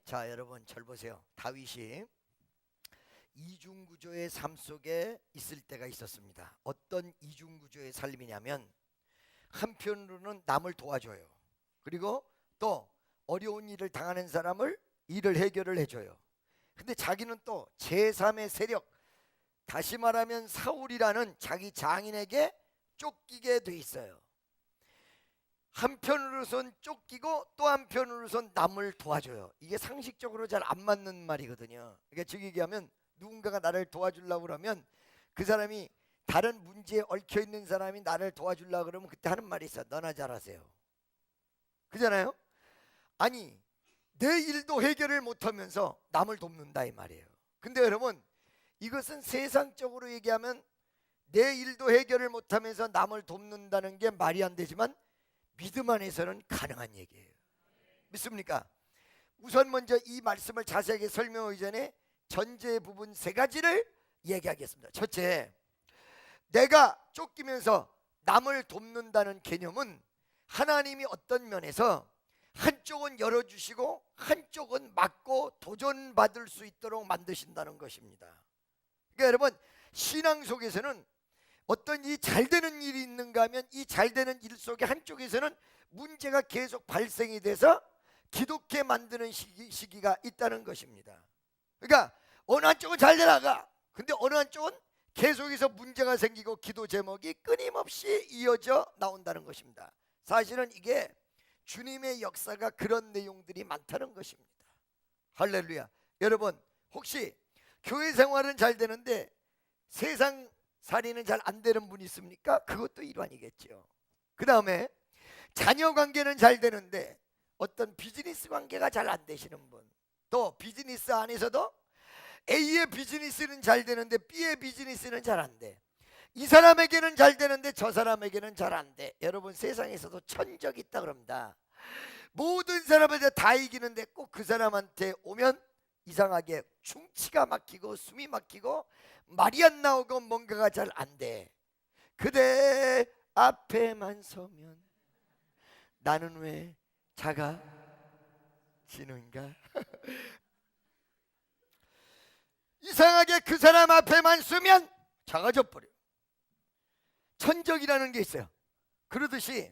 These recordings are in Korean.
자, 여러분 잘 보세요. 다윗이 이중구조의 삶 속에 있을 때가 있었습니다. 어떤 이중구조의 삶이냐면 한편으로는 남을 도와줘요. 그리고 또 어려운 일을 당하는 사람을 일을 해결을 해줘요. 근데 자기는 또 제3의 세력, 다시 말하면 사울이라는 자기 장인에게 쫓기게 돼 있어요. 한편으로선 쫓기고 또 한편으로선 남을 도와줘요. 이게 상식적으로 잘 안 맞는 말이거든요. 그러니까 즉 얘기하면 누군가가 나를 도와주려고 그러면 그 사람이 다른 문제에 얽혀 있는 사람이 나를 도와주려고 그러면 그때 하는 말이 있어. 너나 잘하세요. 그잖아요. 아니, 내 일도 해결을 못하면서 남을 돕는다 이 말이에요. 근데 여러분, 이것은 세상적으로 얘기하면 내 일도 해결을 못하면서 남을 돕는다는 게 말이 안 되지만 믿음 안에서는 가능한 얘기예요. 믿습니까? 우선 먼저 이 말씀을 자세하게 설명하기 전에 전제 부분 세 가지를 얘기하겠습니다. 첫째, 내가 쫓기면서 남을 돕는다는 개념은 하나님이 어떤 면에서 한쪽은 열어주시고 한쪽은 막고 도전받을 수 있도록 만드신다는 것입니다. 그러니까 여러분, 신앙 속에서는 어떤 이 잘되는 일이 있는가 하면 이 잘되는 일 속에 한쪽에서는 문제가 계속 발생이 돼서 기독해 만드는 시기가 있다는 것입니다. 그러니까 어느 한쪽은 잘 되다가 근데 어느 한쪽은 계속해서 문제가 생기고 기도 제목이 끊임없이 이어져 나온다는 것입니다. 사실은 이게 주님의 역사가 그런 내용들이 많다는 것입니다. 할렐루야. 여러분, 혹시 교회 생활은 잘 되는데 세상 살이는 잘 안 되는 분 있습니까? 그것도 일환이겠죠. 그 다음에 자녀 관계는 잘 되는데 어떤 비즈니스 관계가 잘 안 되시는 분, 또 비즈니스 안에서도 A의 비즈니스는 잘 되는데 B의 비즈니스는 잘 안 돼. 이 사람에게는 잘 되는데 저 사람에게는 잘 안 돼. 여러분, 세상에서도 천적이 있다 그럽니다. 모든 사람한테 다 이기는데 꼭 그 사람한테 오면 이상하게 충치가 막히고 숨이 막히고 말이 안 나오고 뭔가가 잘 안 돼. 그대 앞에만 서면 나는 왜 작아지는가? 이상하게 그 사람 앞에만 서면 작아져 버려. 천적이라는 게 있어요. 그러듯이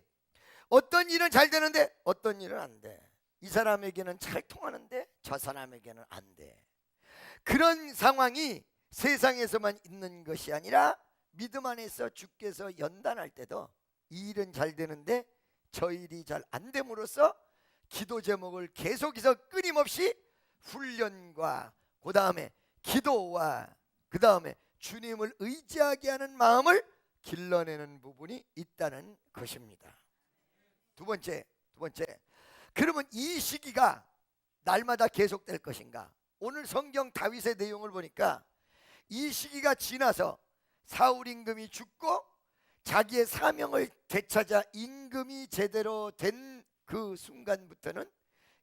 어떤 일은 잘 되는데 어떤 일은 안 돼. 이 사람에게는 잘 통하는데 저 사람에게는 안 돼. 그런 상황이 세상에서만 있는 것이 아니라 믿음 안에서 주께서 연단할 때도 이 일은 잘 되는데 저 일이 잘 안 됨으로써 기도 제목을 계속해서 끊임없이 훈련과 그 다음에 기도와 그 다음에 주님을 의지하게 하는 마음을 길러내는 부분이 있다는 것입니다. 두 번째, 그러면 이 시기가 날마다 계속될 것인가? 오늘 성경 다윗의 내용을 보니까 이 시기가 지나서 사울 임금이 죽고 자기의 사명을 되찾아 임금이 제대로 된 그 순간부터는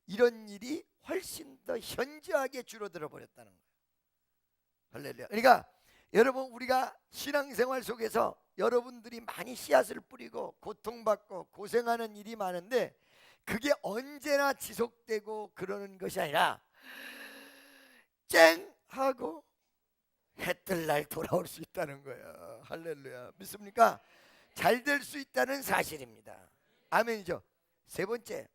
이런 일이 훨씬 더 현저하게 줄어들어 버렸다는 거예요. 할렐루야. 그러니까 여러분, 우리가 신앙생활 속에서 여러분들이 많이 씨앗을 뿌리고 고통받고 고생하는 일이 많은데 그게 언제나 지속되고 그러는 것이 아니라 쨍 하고 해 뜰 날 돌아올 수 있다는 거예요. 할렐루야. 믿습니까? 잘 될 수 있다는 사실입니다. 아멘이죠. 세 번째,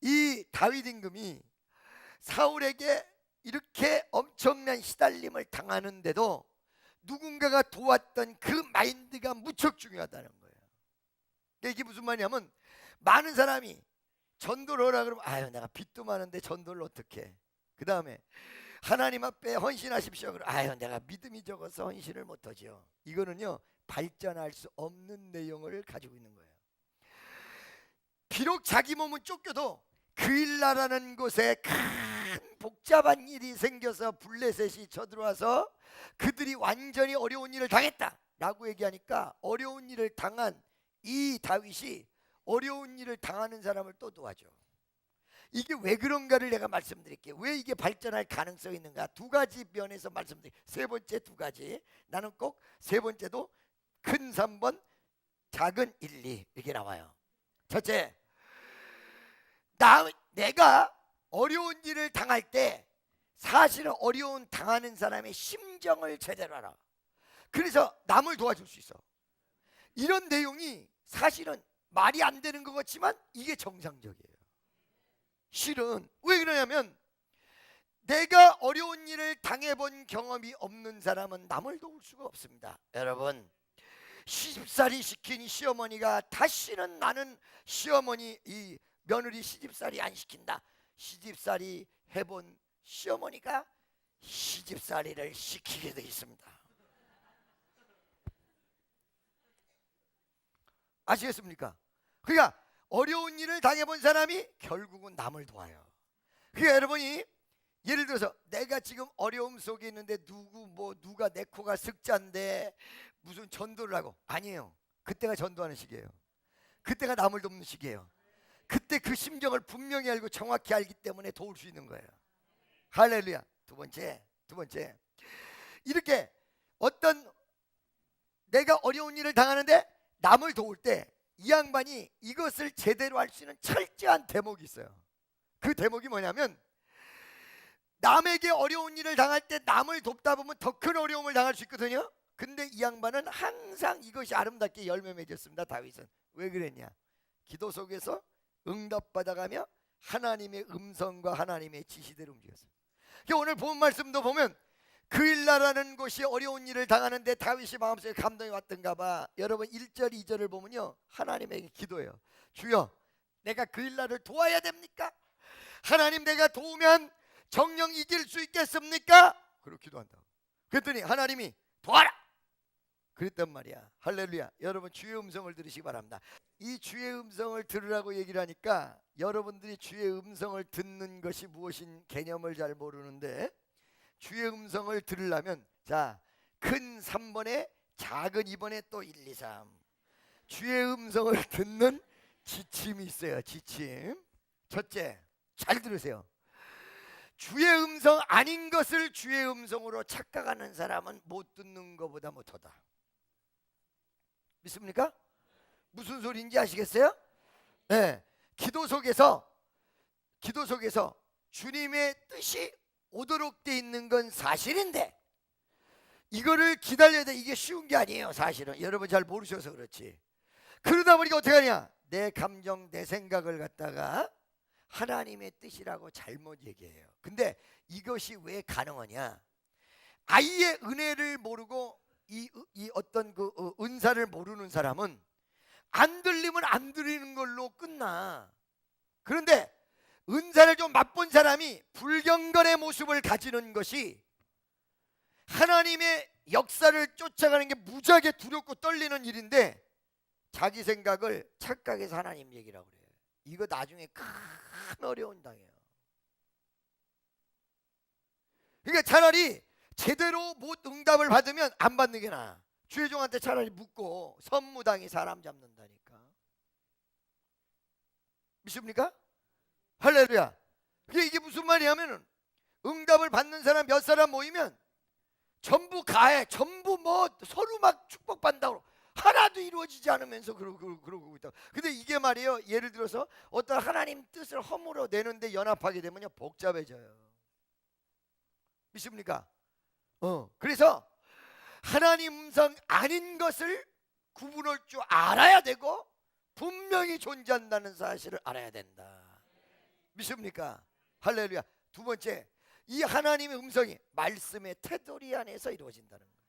이 다윗 임금이 사울에게 이렇게 엄청난 시달림을 당하는데도 누군가가 도왔던 그 마인드가 무척 중요하다는 거예요. 이게 무슨 말이냐면 많은 사람이 전도를 하라 그러면 아유, 내가 빚도 많은데 전도를 어떻게 해? 그 다음에 하나님 앞에 헌신하십시오 그러면 아유, 내가 믿음이 적어서 헌신을 못하죠. 이거는요, 발전할 수 없는 내용을 가지고 있는 거예요. 비록 자기 몸은 쫓겨도 그 일나라는 곳에 큰 복잡한 일이 생겨서 블레셋이 쳐들어와서 그들이 완전히 어려운 일을 당했다라고 얘기하니까 어려운 일을 당한 이 다윗이 어려운 일을 당하는 사람을 또 도와줘. 이게 왜 그런가를 내가 말씀드릴게요. 왜 이게 발전할 가능성이 있는가? 두 가지 면에서 말씀드릴게요. 세 번째 두 가지. 나는 꼭 세 번째도 큰 3번 작은 1, 2 이렇게 나와요. 첫째, 내가 어려운 일을 당할 때 사실은 어려운 당하는 사람의 심정을 제대로 알아. 그래서 남을 도와줄 수 있어. 이런 내용이 사실은 말이 안 되는 것 같지만 이게 정상적이에요. 실은 왜 그러냐면 내가 어려운 일을 당해본 경험이 없는 사람은 남을 도울 수가 없습니다. 여러분, 시집살이 시킨 시어머니가 다시는 나는 시어머니 이 며느리 시집살이 안 시킨다. 시집살이 해본 시어머니가 시집살이를 시키게 되어 있습니다. 아시겠습니까? 그러니까 어려운 일을 당해본 사람이 결국은 남을 도와요. 그러니까 여러분이 예를 들어서 내가 지금 어려움 속에 있는데 누가 내 코가 슥자인데 무슨 전도를 하고, 아니에요. 그때가 전도하는 시기예요. 그때가 남을 돕는 시기예요. 그때 그 심정을 분명히 알고 정확히 알기 때문에 도울 수 있는 거예요. 할렐루야. 두 번째 이렇게 어떤 내가 어려운 일을 당하는데 남을 도울 때 이 양반이 이것을 제대로 할 수 있는 철저한 대목이 있어요. 그 대목이 뭐냐면, 남에게 어려운 일을 당할 때 남을 돕다 보면 더 큰 어려움을 당할 수 있거든요. 근데 이 양반은 항상 이것이 아름답게 열매 맺었습니다. 다윗은 왜 그랬냐? 기도 속에서 응답받아가며 하나님의 음성과 하나님의 지시대로 움직였어요. 오늘 본 말씀도 보면 그일라라는 곳이 어려운 일을 당하는데 다윗이 마음속에 감동이 왔던가 봐. 여러분 1절 2절을 보면요, 하나님에게 기도해요. 주여, 내가 그일라를 도와야 됩니까? 하나님, 내가 도우면 정령 이길 수 있겠습니까? 그리고 기도한다. 그랬더니 하나님이 도와라 그랬단 말이야. 할렐루야. 여러분 주의 음성을 들으시기 바랍니다. 이 주의 음성을 들으라고 얘기를 하니까 여러분들이 주의 음성을 듣는 것이 무엇인 개념을 잘 모르는데, 주의 음성을 들으려면 자, 큰 3번에 작은 2번에 또 1, 2, 3 주의 음성을 듣는 지침이 있어요. 지침. 첫째, 잘 들으세요. 주의 음성 아닌 것을 주의 음성으로 착각하는 사람은 못 듣는 것보다 못하다. 믿습니까? 무슨 소리인지 아시겠어요? 네. 기도 속에서 주님의 뜻이 오도록 돼 있는 건 사실인데 이거를 기다려야 돼. 이게 쉬운 게 아니에요. 사실은 여러분 잘 모르셔서 그렇지. 그러다 보니까 어떻게 하냐, 내 감정 내 생각을 갖다가 하나님의 뜻이라고 잘못 얘기해요. 근데 이것이 왜 가능하냐, 아예 은혜를 모르고 이 어떤 그 은사를 모르는 사람은 안 들리면 안 들리는 걸로 끝나. 그런데 은사를 좀 맛본 사람이 불경건의 모습을 가지는 것이 하나님의 역사를 쫓아가는 게 무지하게 두렵고 떨리는 일인데 자기 생각을 착각해서 하나님 얘기라고 그래요. 이거 나중에 큰 어려운 당해요. 그러니까 차라리 제대로 못 응답을 받으면 안 받는 게 나아. 주의종한테 차라리 묻고 선무당이 사람 잡는다니까. 믿습니까? 할렐루야. 이게 무슨 말이냐면은 응답을 받는 사람 몇 사람 모이면 전부 가해, 전부 뭐 서로 막 축복받는다고 하나도 이루어지지 않으면서 그러고 있다. 근데 이게 말이에요, 예를 들어서 어떤 하나님 뜻을 허물어 내는데 연합하게 되면요 복잡해져요. 믿습니까? 그래서 하나님 음성 아닌 것을 구분할 줄 알아야 되고 분명히 존재한다는 사실을 알아야 된다. 믿습니까? 할렐루야. 두 번째, 이 하나님의 음성이 말씀의 테두리 안에서 이루어진다는 거예요.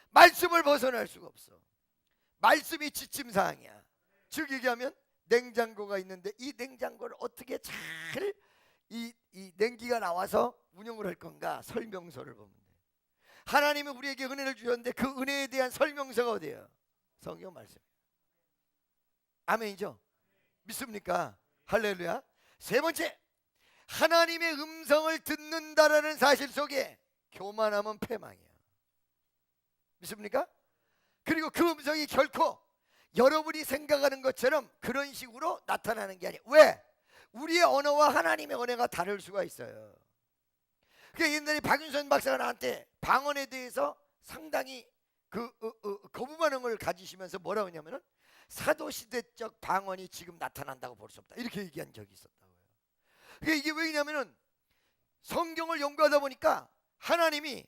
말씀을 벗어날 수가 없어. 말씀이 지침사항이야. 즉 얘기하면 냉장고가 있는데 이 냉장고를 어떻게 잘 이 냉기가 나와서 운영을 할 건가 설명서를 보면 돼. 하나님은 우리에게 은혜를 주셨는데 그 은혜에 대한 설명서가 어디예요? 성경 말씀이에요. 아멘이죠? 믿습니까? 할렐루야. 세 번째, 하나님의 음성을 듣는다라는 사실 속에 교만하면 패망이야. 믿습니까? 그리고 그 음성이 결코 여러분이 생각하는 것처럼 그런 식으로 나타나는 게 아니에요. 왜? 우리의 언어와 하나님의 언어가 다를 수가 있어요. 그러니까 옛날에 박윤선 박사가 나한테 방언에 대해서 상당히 거부 반응을 가지시면서 뭐라고 하냐면은 사도시대적 방언이 지금 나타난다고 볼 수 없다 이렇게 얘기한 적이 있었다고요. 이게 왜냐면은 성경을 연구하다 보니까 하나님의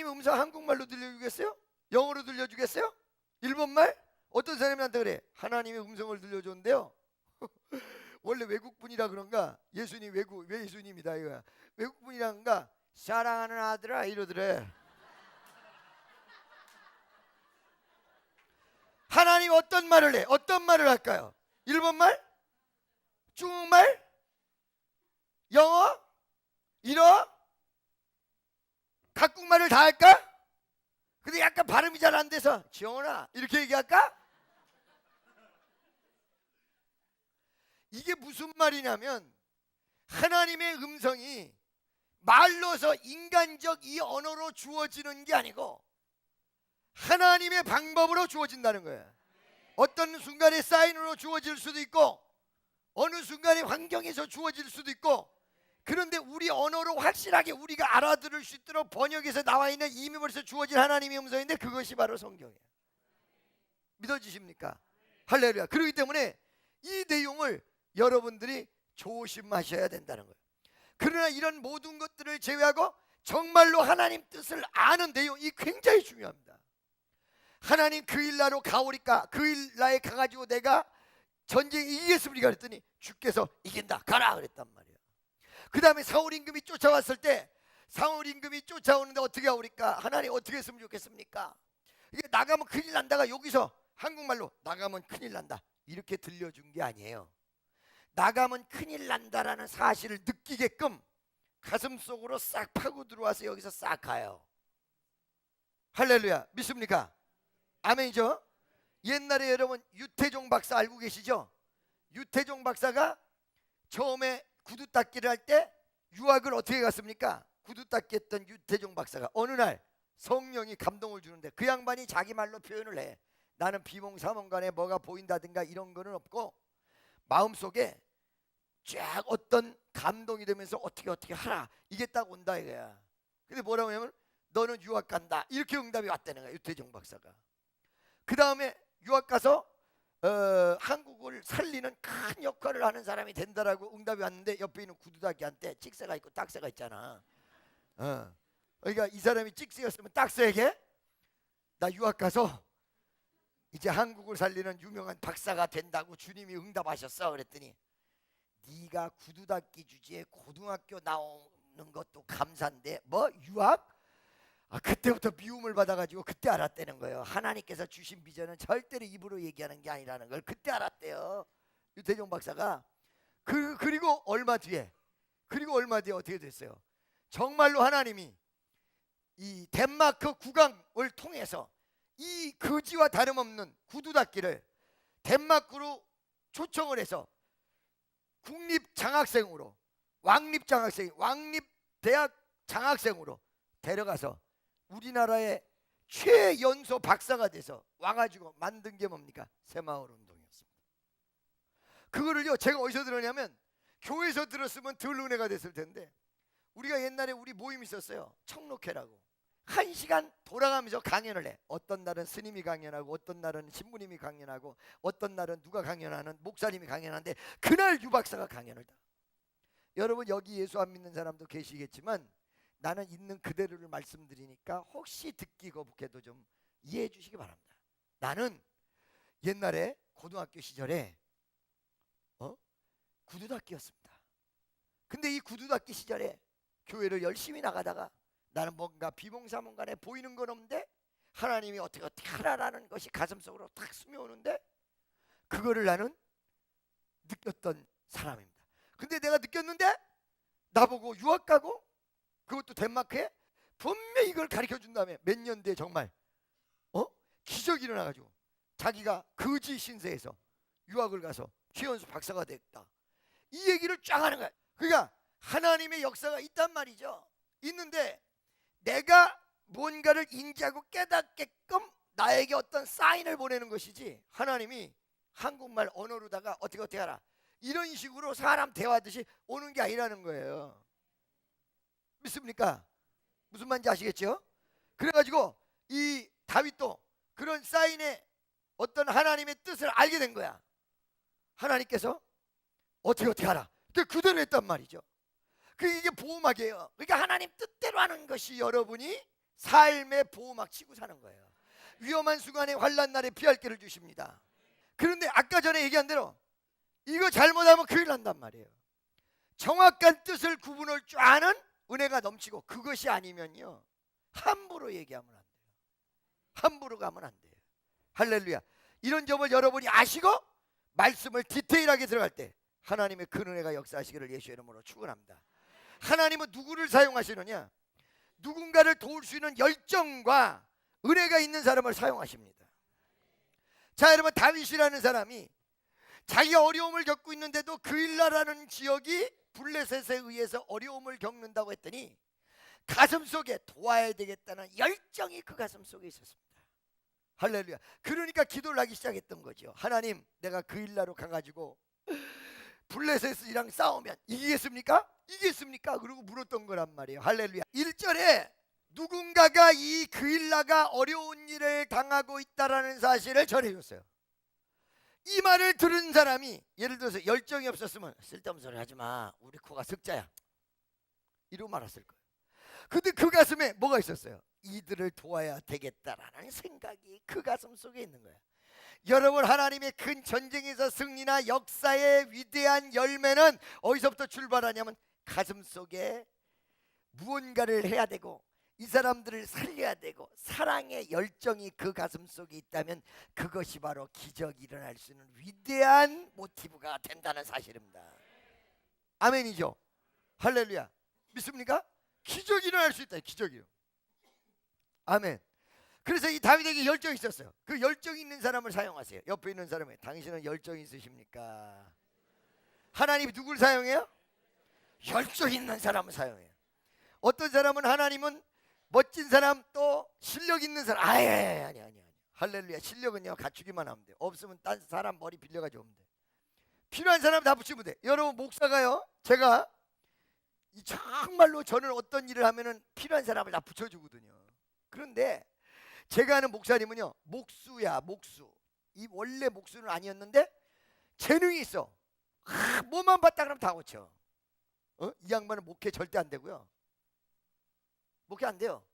음성 한국말로 들려주겠어요? 영어로 들려주겠어요? 일본말? 어떤 사람한테 그래? 하나님의 음성을 들려줬는데요. 원래 외국분이라 그런가? 예수님 왜 예수님이다 이거야. 외국분이란가? 사랑하는 아들아 이러더래. 하나님 어떤 말을 해? 어떤 말을 할까요? 일본말? 중국말? 영어? 일어? 각국말을 다 할까? 근데 약간 발음이 잘 안 돼서 지원아 이렇게 얘기할까? 이게 무슨 말이냐면 하나님의 음성이 말로서 인간적 이 언어로 주어지는 게 아니고 하나님의 방법으로 주어진다는 거예요. 어떤 순간에 사인으로 주어질 수도 있고 어느 순간에 환경에서 주어질 수도 있고, 그런데 우리 언어로 확실하게 우리가 알아들을 수 있도록 번역에서 나와 있는 이미 벌써 주어진 하나님의 음성인데 그것이 바로 성경이에요. 믿어지십니까? 할렐루야. 그렇기 때문에 이 내용을 여러분들이 조심하셔야 된다는 거예요. 그러나 이런 모든 것들을 제외하고 정말로 하나님 뜻을 아는 내용이 굉장히 중요합니다. 하나님 그 일 나로 가오리까, 그 일 나에 가가지고 내가 전쟁에 이기겠습니까? 그랬더니 주께서 이긴다 가라 그랬단 말이에요. 그 다음에 사울 임금이 쫓아왔을 때 사울 임금이 쫓아오는데 어떻게 하오리까? 하나님 어떻게 했으면 좋겠습니까? 이게 나가면 큰일 난다가 여기서 한국말로 나가면 큰일 난다 이렇게 들려준 게 아니에요. 나가면 큰일 난다라는 사실을 느끼게끔 가슴속으로 싹 파고 들어와서 여기서 싹 가요. 할렐루야. 믿습니까? 아멘이죠? 옛날에 여러분 유태종 박사 알고 계시죠? 유태종 박사가 처음에 구두 닦기를 할 때 유학을 어떻게 갔습니까? 구두 닦기 했던 유태종 박사가 어느 날 성령이 감동을 주는데 그 양반이 자기 말로 표현을 해. 나는 비몽사몽간에 뭐가 보인다든가 이런 거는 없고 마음속에 쫙 어떤 감동이 되면서 어떻게 하라 이게 딱 온다 이거야. 근데 뭐라고 하냐면 너는 유학 간다 이렇게 응답이 왔다는 거야. 유태종 박사가. 그 다음에 유학 가서 한국을 살리는 큰 역할을 하는 사람이 된다라고 응답이 왔는데 옆에 있는 구두닦이한테 찍새가 있고 딱새가 있잖아. 그러니까 이 사람이 찍새였으면 딱새에게 나 유학 가서 이제 한국을 살리는 유명한 박사가 된다고 주님이 응답하셨어 그랬더니 네가 구두닦이 주제에 고등학교 나오는 것도 감사한데 뭐 유학? 그때부터 미움을 받아가지고 그때 알았다는 거예요. 하나님께서 주신 비전은 절대로 입으로 얘기하는 게 아니라는 걸 그때 알았대요. 유태종 박사가. 그리고 얼마 뒤에 어떻게 됐어요? 정말로 하나님이 이 덴마크 국왕을 통해서 이 거지와 다름없는 구두닦기를 덴마크로 초청을 해서 국립장학생으로 왕립대학 장학생으로 데려가서 우리나라의 최연소 박사가 돼서 와가지고 만든 게 뭡니까? 새마을 운동이었습니다. 그거를요 제가 어디서 들었냐면 교회에서 들었으면 덜 은혜가 됐을 텐데 우리가 옛날에 우리 모임 있었어요. 청록회라고. 1시간 돌아가면서 강연을 해. 어떤 날은 스님이 강연하고 어떤 날은 신부님이 강연하고 어떤 날은 누가 강연하는 목사님이 강연하는데 그날 유 박사가 강연을 다. 여러분 여기 예수 안 믿는 사람도 계시겠지만 나는 있는 그대로를 말씀드리니까 혹시 듣기 거북해도 좀 이해해 주시기 바랍니다. 나는 옛날에 고등학교 시절에 구두닦이였습니다. 근데 이 구두닦이 시절에 교회를 열심히 나가다가 나는 뭔가 비몽사몽간에 보이는 건 없는데 하나님이 어떻게 하라라는 것이 가슴속으로 탁 스며오는데 그거를 나는 느꼈던 사람입니다. 근데 내가 느꼈는데 나보고 유학 가고 그것도 덴마크에 분명히 이걸 가르쳐준 다음에 몇 년 뒤에 정말 기적이 일어나가지고 자기가 거지 신세에서 유학을 가서 최연소 박사가 됐다 이 얘기를 쫙 하는 거야. 그러니까 하나님의 역사가 있단 말이죠. 있는데 내가 뭔가를 인지하고 깨닫게끔 나에게 어떤 사인을 보내는 것이지 하나님이 한국말 언어로다가 어떻게 하라 이런 식으로 사람 대화하듯이 오는 게 아니라는 거예요. 믿습니까? 무슨 말인지 아시겠죠? 그래가지고 이 다윗도 그런 사인의 어떤 하나님의 뜻을 알게 된 거야. 하나님께서 어떻게 하라 그대로 했단 말이죠. 이게 보호막이에요. 그러니까 하나님 뜻대로 하는 것이 여러분이 삶의 보호막 치고 사는 거예요. 위험한 순간에 환난 날에 피할 길을 주십니다. 그런데 아까 전에 얘기한 대로 이거 잘못하면 큰일 난단 말이에요. 정확한 뜻을 구분할 줄 아는 은혜가 넘치고, 그것이 아니면요 함부로 얘기하면 안 돼요. 함부로 가면 안 돼요. 할렐루야. 이런 점을 여러분이 아시고 말씀을 디테일하게 들어갈 때 하나님의 큰 은혜가 역사하시기를 예수의 이름으로 축원합니다. 하나님은 누구를 사용하시느냐? 누군가를 도울 수 있는 열정과 은혜가 있는 사람을 사용하십니다. 자, 여러분, 다윗이라는 사람이 자기가 어려움을 겪고 있는데도 그일라라는 지역이 블레셋에 의해서 어려움을 겪는다고 했더니 가슴속에 도와야 되겠다는 열정이 그 가슴 속에 있었습니다. 할렐루야. 그러니까 기도를 하기 시작했던 거죠. 하나님, 내가 그일라로 가가지고 블레셋이랑 싸우면 이기겠습니까? 이기겠습니까? 그러고 물었던 거란 말이에요. 할렐루야. 1절에 누군가가 이 그일라가 어려운 일을 당하고 있다라는 사실을 전해줬어요. 이 말을 들은 사람이 예를 들어서 열정이 없었으면 쓸데없는 소리 하지마, 우리 코가 석자야, 이러고 말았을 거예요. 근데 그 가슴에 뭐가 있었어요? 이들을 도와야 되겠다라는 생각이 그 가슴 속에 있는 거예요. 여러분, 하나님의 큰 전쟁에서 승리나 역사의 위대한 열매는 어디서부터 출발하냐면 가슴 속에 무언가를 해야 되고 이 사람들을 살려야 되고 사랑의 열정이 그 가슴 속에 있다면 그것이 바로 기적이 일어날 수 있는 위대한 모티브가 된다는 사실입니다. 아멘이죠? 할렐루야. 믿습니까? 기적이 일어날 수 있다. 기적이요. 아멘. 그래서 이 다윗에게 열정이 있었어요. 그 열정 있는 사람을 사용하세요. 옆에 있는 사람에 당신은 열정이 있으십니까? 하나님이 누굴 사용해요? 열정 있는 사람을 사용해요. 어떤 사람은 하나님은 멋진 사람, 또 실력 있는 사람, 아니. 할렐루야. 실력은요 갖추기만 하면 돼요. 없으면 딴 사람 머리 빌려가지고 오면 돼. 필요한 사람 다 붙이면 돼. 여러분, 목사가요, 제가 정말로 저는 어떤 일을 하면은 필요한 사람을 다 붙여주거든요. 그런데 제가 아는 목사님은요 목수야, 목수. 이 원래 목수는 아니었는데 재능이 있어. 뭐만 봤다 그러면 다 고쳐. 이 양반은 목회 절대 안 되고요. 목회 안 돼요.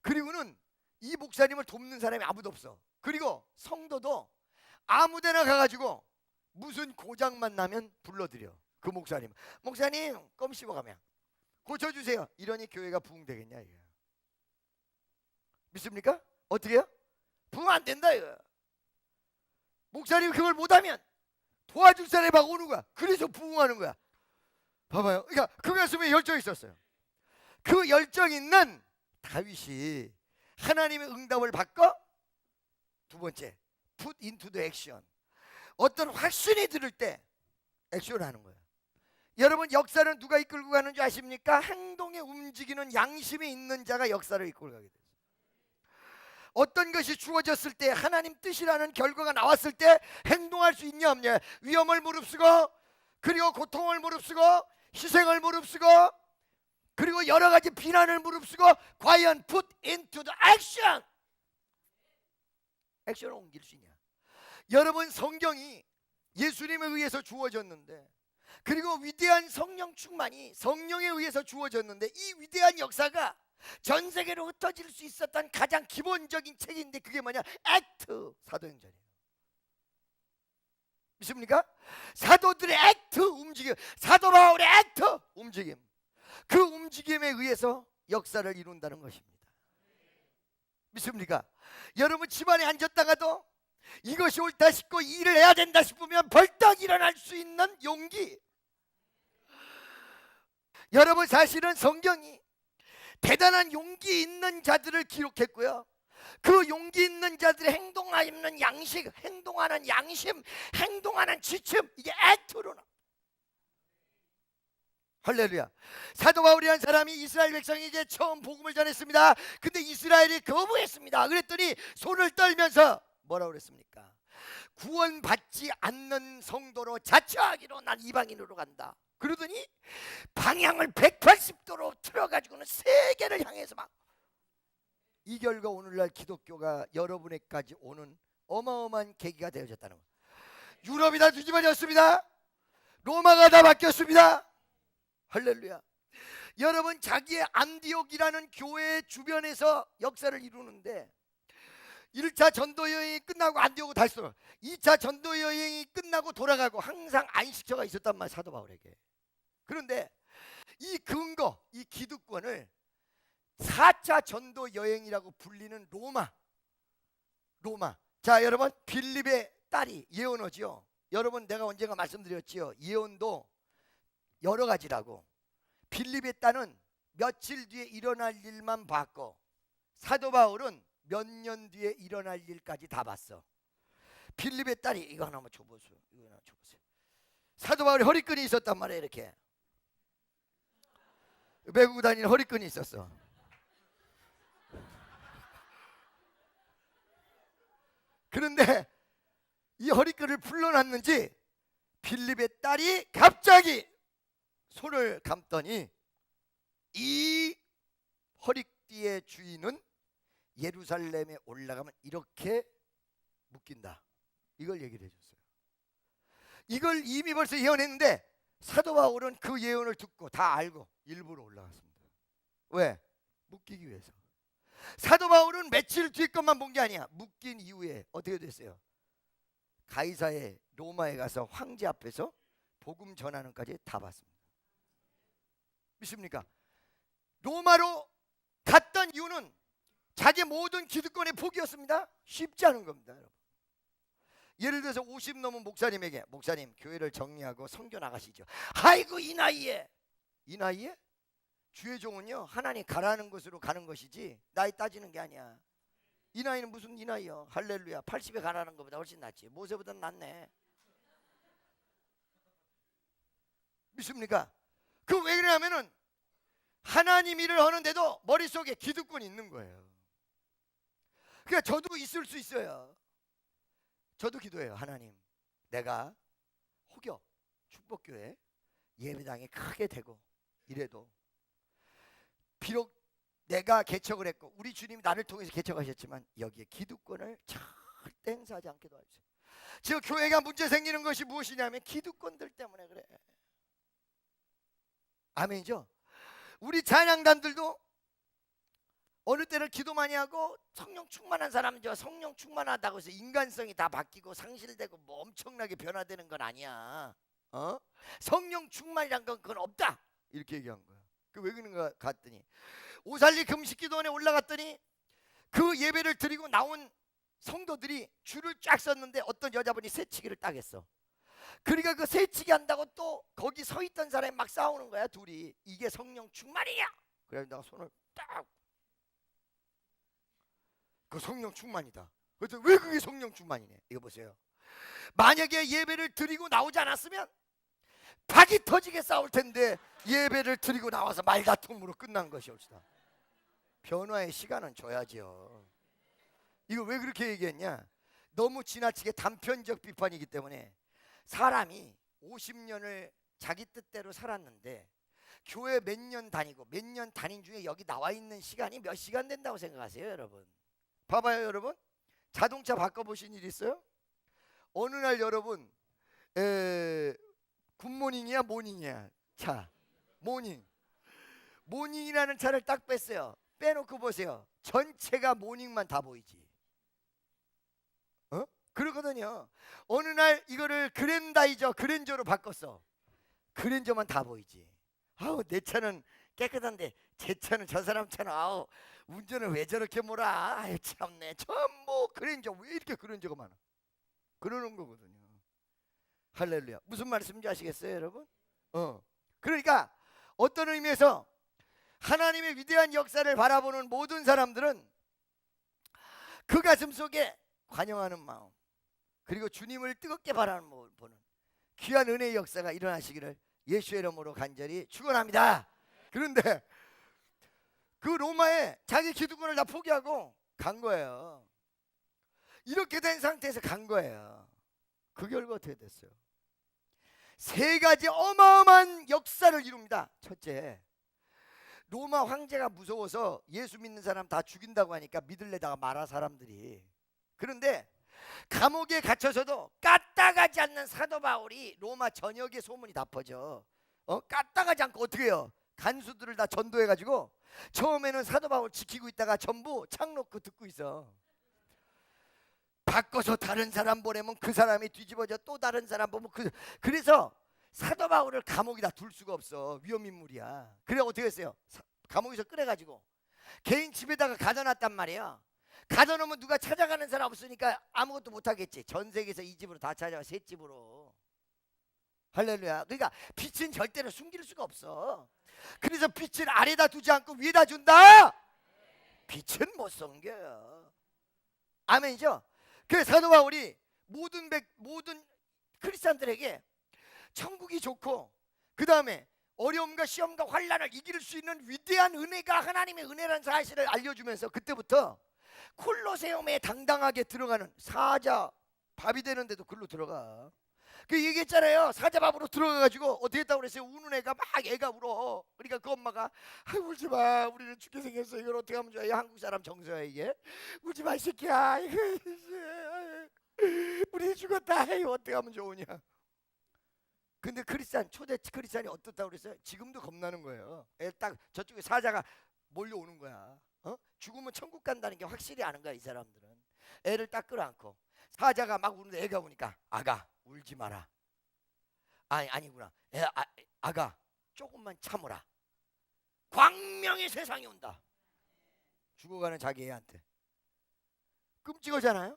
그리고는 이 목사님을 돕는 사람이 아무도 없어. 그리고 성도도 아무데나 가가지고 무슨 고장만 나면 불러드려. 그 목사님, 목사님 껌 씹어가면 고쳐주세요. 이러니 교회가 부흥되겠냐 이거. 믿습니까? 어떻게 해요? 부흥 안 된다 이거. 목사님이 그걸 못하면 도와줄 사람이 막 오는 거야. 그래서 부흥하는 거야. 봐봐요. 그러니까 그 가슴에 열정이 있었어요. 그 열정 있는 다윗이 하나님의 응답을 받고, 두 번째, put into the action. 어떤 확신이 들을 때 액션을 하는 거예요. 여러분, 역사는 누가 이끌고 가는 줄 아십니까? 행동에 움직이는 양심이 있는 자가 역사를 이끌고 가게 돼요. 어떤 것이 주어졌을 때, 하나님 뜻이라는 결과가 나왔을 때 행동할 수 있냐 없냐. 위험을 무릅쓰고, 그리고 고통을 무릅쓰고, 희생을 무릅쓰고, 그리고 여러 가지 비난을 무릅쓰고, 과연 put into the action, 액션을 옮길 수 있냐. 여러분, 성경이 예수님에 의해서 주어졌는데, 그리고 위대한 성령 충만이 성령에 의해서 주어졌는데, 이 위대한 역사가 전 세계로 흩어질 수 있었던 가장 기본적인 책인데 그게 뭐냐? 액트, 사도행전이에요. 믿습니까? 사도들의 액트, 움직임, 사도 바울의 액트, 움직임, 그 움직임에 의해서 역사를 이룬다는 것입니다. 믿습니까? 여러분, 집안에 앉았다가도 이것이 옳다 싶고 이 일을 해야 된다 싶으면 벌떡 일어날 수 있는 용기. 여러분, 사실은 성경이 대단한 용기 있는 자들을 기록했고요, 그 용기 있는 자들의 행동하는 양식, 행동하는 양심, 행동하는 지침, 이게 액트로 나. 할렐루야. 사도 바울이라는 사람이 이스라엘 백성에게 처음 복음을 전했습니다. 근데 이스라엘이 거부했습니다. 그랬더니 손을 떨면서 뭐라고 그랬습니까? 구원받지 않는 성도로 자처하기로 난 이방인으로 간다. 그러더니 방향을 180도로 틀어가지고는 세계를 향해서 막, 이 결과 오늘날 기독교가 여러분에까지 오는 어마어마한 계기가 되어졌다는 거예요. 유럽이 다 뒤집어졌습니다. 로마가 다 바뀌었습니다. 할렐루야. 여러분, 자기의 안디옥이라는 교회 주변에서 역사를 이루는데 1차 전도 여행이 끝나고 안디옥을 다시 돌아, 2차 전도 여행이 끝나고 돌아가고 항상 안식처가 있었단 말이야, 사도 바울에게. 그런데 이 근거, 이 기득권을 4차 전도 여행이라고 불리는 로마. 자, 여러분, 빌립의 딸이 예언어지요. 여러분, 내가 언젠가 말씀드렸지요. 예언도 여러 가지라고. 빌립의 딸은 며칠 뒤에 일어날 일만 봤고, 사도 바울은 몇 년 뒤에 일어날 일까지 다 봤어. 빌립의 딸이, 이거 하나만 줘보세요. 이거 하나 줘보세요. 사도 바울이 허리끈이 있었단 말이에요. 이렇게 메고 다니는 허리끈이 있었어. 그런데 이 허리끈을 풀러놨는지 빌립의 딸이 갑자기 손을 감더니 이 허리띠의 주인은 예루살렘에 올라가면 이렇게 묶인다. 이걸 얘기를 해줬어요. 이걸 이미 벌써 예언했는데 사도 바울은 그 예언을 듣고 다 알고 일부러 올라갔습니다. 왜? 묶이기 위해서. 사도 바울은 며칠 뒤 것만 본 게 아니야. 묶인 이후에 어떻게 됐어요? 가이사의 로마에 가서 황제 앞에서 복음 전하는까지 다 봤습니다. 믿습니까? 로마로 갔던 이유는 자기 모든 기득권의 포기였습니다. 쉽지 않은 겁니다, 여러분. 예를 들어서 50 넘은 목사님에게, 목사님 교회를 정리하고 선교 나가시죠. 아이고, 이 나이에 주의 종은요 하나님 가라는 곳으로 가는 것이지 나이 따지는 게 아니야. 이 나이는 무슨 이 나이요. 할렐루야. 80에 가라는 것보다 훨씬 낫지. 모세보다 낫네. 믿습니까? 그 왜 그러냐면은 하나님 일을 하는데도 머릿속에 기득권이 있는 거예요. 그러니까 저도 있을 수 있어요. 저도 기도해요. 하나님, 내가 혹여 축복교회 예배당이 크게 되고 이래도 비록 내가 개척을 했고 우리 주님이 나를 통해서 개척하셨지만 여기에 기득권을 절대 행사하지 않게 도와주세요. 지금 교회가 문제 생기는 것이 무엇이냐면 기득권들 때문에 그래. 아멘이죠? 우리 찬양단들도 어느 때는 기도 많이 하고 성령 충만한 사람이죠. 성령 충만하다고 해서 인간성이 다 바뀌고 상실되고 뭐 엄청나게 변화되는 건 아니야. 성령 충만이란 건 그건 없다. 이렇게 얘기한 거야. 그 왜 그런가 갔더니 오살리 금식기도원에 올라갔더니 그 예배를 드리고 나온 성도들이 줄을 쫙 섰는데 어떤 여자분이 새치기를 딱 했어. 그러니까 그 새치기 한다고 또 거기 서 있던 사람이 막 싸우는 거야. 둘이. 이게 성령 충만이냐? 그래서 내가 손을 딱, 그 성령 충만이다. 그래서 왜 그게 성령 충만이네? 이거 보세요. 만약에 예배를 드리고 나오지 않았으면 박이 터지게 싸울 텐데 예배를 드리고 나와서 말다툼으로 끝난 것이옵시다. 변화의 시간은 줘야죠. 이거 왜 그렇게 얘기했냐? 너무 지나치게 단편적 비판이기 때문에 사람이 50년을 자기 뜻대로 살았는데 교회 몇 년 다니고 몇 년 다닌 중에 여기 나와 있는 시간이 몇 시간 된다고 생각하세요, 여러분? 봐봐요, 여러분. 자동차 바꿔보신 일 있어요? 어느 날 여러분 굿모닝이야 모닝이야? 차 모닝이라는 차를 딱 뺐어요. 빼놓고 보세요. 전체가 모닝만 다 보이지. 그러거든요. 어느 날 이거를 그랜저로 바꿨어. 그랜저만 다 보이지. 아우, 내 차는 깨끗한데 제 차는 저 사람 차는 아우 운전을 왜 저렇게 몰아. 아유 참네. 전부 그랜저. 왜 이렇게 그랜저가 많아? 그러는 거거든요. 할렐루야. 무슨 말씀인지 아시겠어요, 여러분? 그러니까 어떤 의미에서 하나님의 위대한 역사를 바라보는 모든 사람들은 그 가슴 속에 관용하는 마음, 그리고 주님을 뜨겁게 바라보는 귀한 은혜의 역사가 일어나시기를 예수의 이름으로 간절히 축원합니다. 그런데 그 로마에 자기 기득권을 다 포기하고 간 거예요. 이렇게 된 상태에서 간 거예요. 그 결과 어떻게 됐어요? 세 가지 어마어마한 역사를 이룹니다. 첫째, 로마 황제가 무서워서 예수 믿는 사람 다 죽인다고 하니까 믿을래다가 말아 사람들이. 그런데 감옥에 갇혀서도 까딱하지 않는 사도 바울이 로마 전역에 소문이 다 퍼져. 까딱하지 않고 어떻게 해요? 간수들을 다 전도해가지고 처음에는 사도 바울 지키고 있다가 전부 창 놓고 듣고 있어. 바꿔서 다른 사람 보내면 그 사람이 뒤집어져 또 다른 사람 보면 그래서 사도 바울을 감옥에다 둘 수가 없어. 위험인물이야. 그래 어떻게 했어요? 감옥에서 끌어가지고 개인 집에다가 가둬놨단 말이야. 가둬놓으면 누가 찾아가는 사람 없으니까 아무것도 못하겠지. 전 세계에서 이 집으로 다 찾아와. 새 집으로. 할렐루야. 그러니까 빛은 절대로 숨길 수가 없어. 그래서 빛을 아래다 두지 않고 위에다 준다. 빛은 못 숨겨요. 아멘이죠. 그래서 사도 바울이 모든 크리스찬들에게 천국이 좋고 그 다음에 어려움과 시험과 환난을 이길 수 있는 위대한 은혜가 하나님의 은혜라는 사실을 알려주면서 그때부터 콜로세움에 당당하게 들어가는 사자 밥이 되는데도 글로 들어가. 그 얘기했잖아요. 사자 밥으로 들어가가지고 어떻게 했다고 그랬어요? 우는 애가 막 애가 울어. 그러니까 그 엄마가 울지마, 우리는 죽게 생겼어. 이걸 어떻게 하면 좋아? 한국 사람 정서야 이게. 울지마 이 새끼야. 우리 죽었다. 이거 어떻게 하면 좋으냐. 근데 초대 크리스찬이 어떻다고 그랬어요? 지금도 겁나는 거예요. 딱 저쪽에 사자가 몰려오는 거야. 죽으면 천국 간다는 게 확실히 아는 거야 이 사람들은. 애를 딱 끌어안고 사자가 막 우는데 애가 우니까 아가 울지 마라. 아니구나. 아가 조금만 참으라. 광명의 세상이 온다. 죽어가는 자기 애한테. 끔찍하잖아요.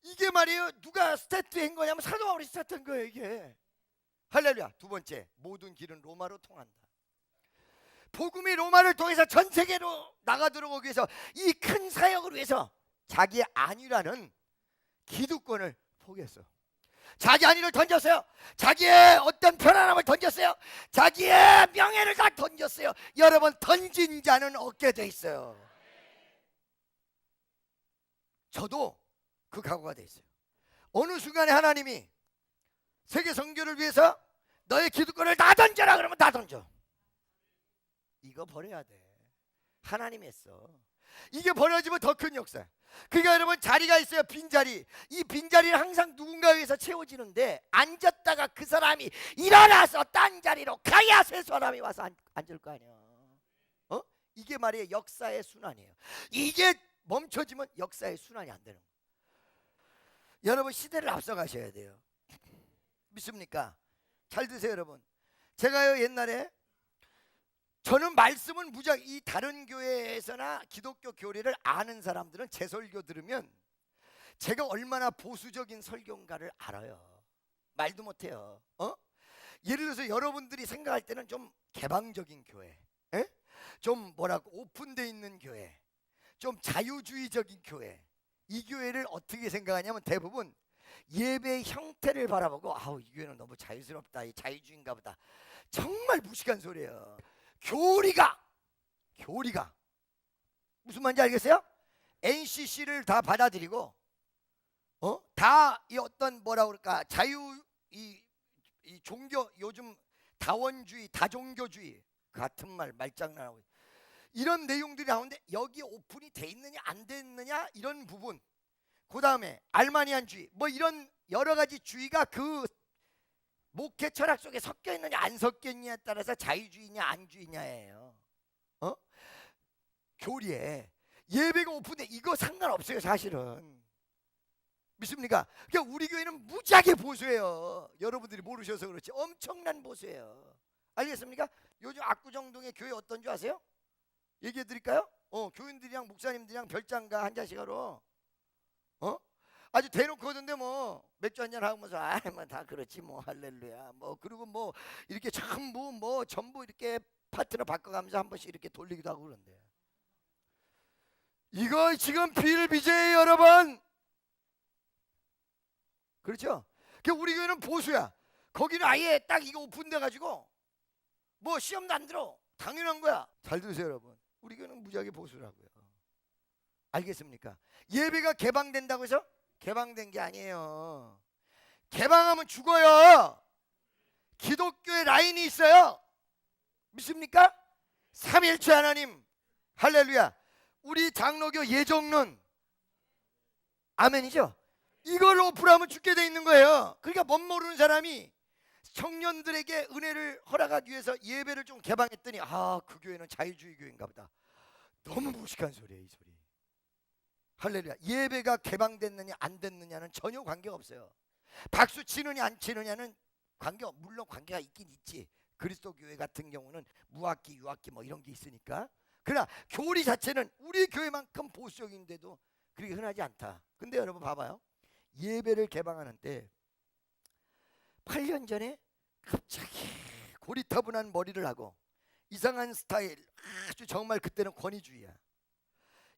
이게 말이에요. 누가 스타트한 거냐면 사도 바울이 스타트한 거예요 이게. 할렐루야. 두 번째, 모든 길은 로마로 통한다. 복음이 로마를 통해서 전 세계로 나가 들어오기 위해서 이 큰 사역을 위해서 자기의 안위라는 기득권을 포기했어. 자기 안위를 던졌어요. 자기의 어떤 편안함을 던졌어요. 자기의 명예를 다 던졌어요. 여러분, 던진 자는 얻게 돼 있어요. 저도 그 각오가 돼 있어요. 어느 순간에 하나님이 세계 선교를 위해서 너의 기득권을 다 던져라 그러면 다 던져. 이거 버려야 돼. 하나님이 했어. 이게 버려지면 더 큰 역사. 그러니까 여러분, 자리가 있어요. 빈자리. 이 빈자리는 항상 누군가에 의해서 채워지는데 앉았다가 그 사람이 일어나서 딴 자리로 가야 새 사람이 와서 앉을 거 아니야. 이게 말이에요. 역사의 순환이에요. 이게 멈춰지면 역사의 순환이 안 되는 거예요. 여러분, 시대를 앞서가셔야 돼요. 믿습니까? 잘 드세요 여러분. 제가요 옛날에 저는 말씀은 무지하게 이 다른 교회에서나 기독교 교리를 아는 사람들은 제 설교 들으면 제가 얼마나 보수적인 설교인가를 알아요. 말도 못해요. 예를 들어서 여러분들이 생각할 때는 좀 개방적인 교회, 좀 뭐라고 오픈되어 있는 교회, 좀 자유주의적인 교회, 이 교회를 어떻게 생각하냐면 대부분 예배의 형태를 바라보고 아우 이 교회는 너무 자유스럽다, 이 자유주의인가 보다. 정말 무식한 소리예요. 교리가 무슨 말인지 알겠어요? NCC를 다 받아들이고 다 이 어떤 뭐라 그럴까 자유 이 종교 요즘 다원주의 다종교주의 같은 말 말장난하고 이런 내용들이 나오는데 여기 오픈이 돼 있느냐 안 돼 있느냐 이런 부분, 그 다음에 알마니안주의 뭐 이런 여러 가지 주의가 그 목회 철학 속에 섞여 있느냐 안 섞여 있느냐에 따라서 자유주의냐 안주의냐예요. 교리에 예배가 오픈돼 이거 상관없어요 사실은. 믿습니까? 그러니까 우리 교회는 무지하게 보수해요. 여러분들이 모르셔서 그렇지 엄청난 보수예요. 알겠습니까? 요즘 압구정동의 교회 어떤 줄 아세요? 얘기해 드릴까요? 교인들이랑 목사님들이랑 별장가 한 잔씩 하러 아주 대놓고 하던데 뭐 맥주 한잔 하면서 뭐 다 그렇지 뭐 할렐루야 뭐 그리고 뭐 이렇게 전부 이렇게 파트너 바꿔가면서 한 번씩 이렇게 돌리기도 하고 그런데 이거 지금 비일비재예요 여러분. 그렇죠? 우리 교회는 보수야. 거기는 아예 딱 이거 오픈돼 가지고 뭐 시험도 안 들어. 당연한 거야. 잘 들으세요 여러분. 우리 교회는 무지하게 보수라고요. 알겠습니까? 예배가 개방된다고 해서 개방된 게 아니에요. 개방하면 죽어요. 기독교의 라인이 있어요. 믿습니까? 삼위일체 하나님 할렐루야. 우리 장로교 예정론 아멘이죠? 이걸 오프라면 죽게 돼 있는 거예요. 그러니까 멋 모르는 사람이 청년들에게 은혜를 허락하기 위해서 예배를 좀 개방했더니 그 교회는 자유주의 교회인가 보다. 너무 무식한 소리예요, 이 소리. 할렐루야. 예배가 개방됐느냐 안 됐느냐는 전혀 관계가 없어요. 박수 치느냐 안 치느냐는 물론 관계가 있긴 있지. 그리스도 교회 같은 경우는 무학기, 유학기 뭐 이런 게 있으니까. 그러나 교리 자체는 우리 교회만큼 보수적인데도 그렇게 흔하지 않다. 근데 여러분 봐봐요. 예배를 개방하는데 8년 전에 갑자기 고리타분한 머리를 하고 이상한 스타일, 아주 정말 그때는 권위주의야.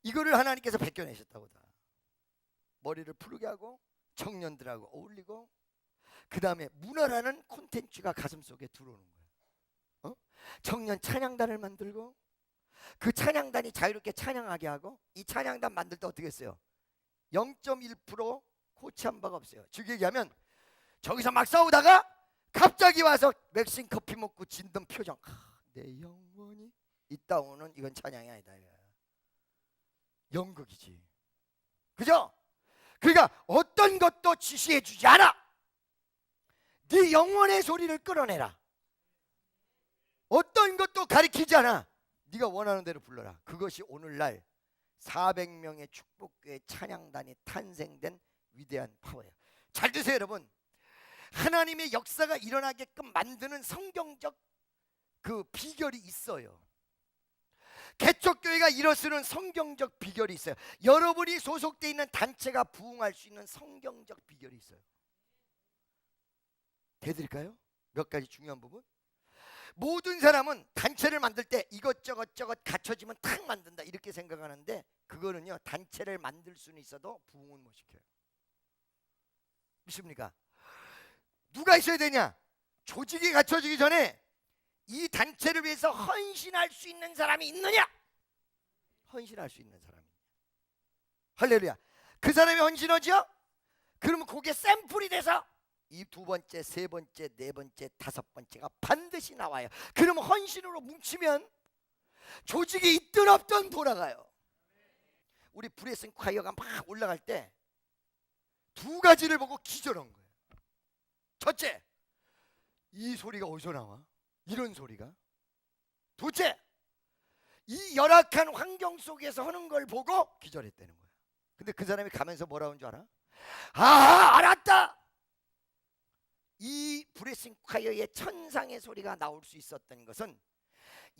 이거를 하나님께서 벗겨내셨다고다. 머리를 푸르게 하고 청년들하고 어울리고, 그 다음에 문화라는 콘텐츠가 가슴속에 들어오는 거야. 청년 찬양단을 만들고, 그 찬양단이 자유롭게 찬양하게 하고, 이 찬양단 만들 때 어떻게 했어요? 0.1% 고치한 바가 없어요. 즉 얘기하면 저기서 막 싸우다가 갑자기 와서 맥심 커피 먹고 진던 표정, 내 영혼이 있다 오는, 이건 찬양이 아니다. 연극이지. 그죠? 그러니까 어떤 것도 지시해 주지 않아. 네 영혼의 소리를 끌어내라. 어떤 것도 가리키지 않아. 네가 원하는 대로 불러라. 그것이 오늘날 400명의 축복교회 찬양단이 탄생된 위대한 파워예요. 잘 드세요, 여러분. 하나님의 역사가 일어나게끔 만드는 성경적 그 비결이 있어요. 개척교회가 일어서는 성경적 비결이 있어요. 여러분이 소속되어 있는 단체가 부흥할 수 있는 성경적 비결이 있어요. 대드릴까요? 몇 가지 중요한 부분. 모든 사람은 단체를 만들 때 이것저것 갖춰지면 탁 만든다 이렇게 생각하는데, 그거는요, 단체를 만들 수는 있어도 부흥은 못 시켜요. 믿습니까? 누가 있어야 되냐? 조직이 갖춰지기 전에 이 단체를 위해서 헌신할 수 있는 사람이 있느냐? 헌신할 수 있는 사람이. 할렐루야. 그 사람이 헌신하죠? 그러면 그게 샘플이 돼서 이 두 번째, 세 번째, 네 번째, 다섯 번째가 반드시 나와요. 그러면 헌신으로 뭉치면 조직이 있든 없든 돌아가요. 우리 브레싱 콰이어가 막 올라갈 때 두 가지를 보고 기절한 거예요. 첫째, 이 소리가 어디서 나와? 이런 소리가. 둘째, 이 열악한 환경 속에서 하는 걸 보고 기절했다는 거야. 근데 그 사람이 가면서 뭐라고 하는 줄 알아? 알았다. 이 브레싱 콰이어의 천상의 소리가 나올 수 있었던 것은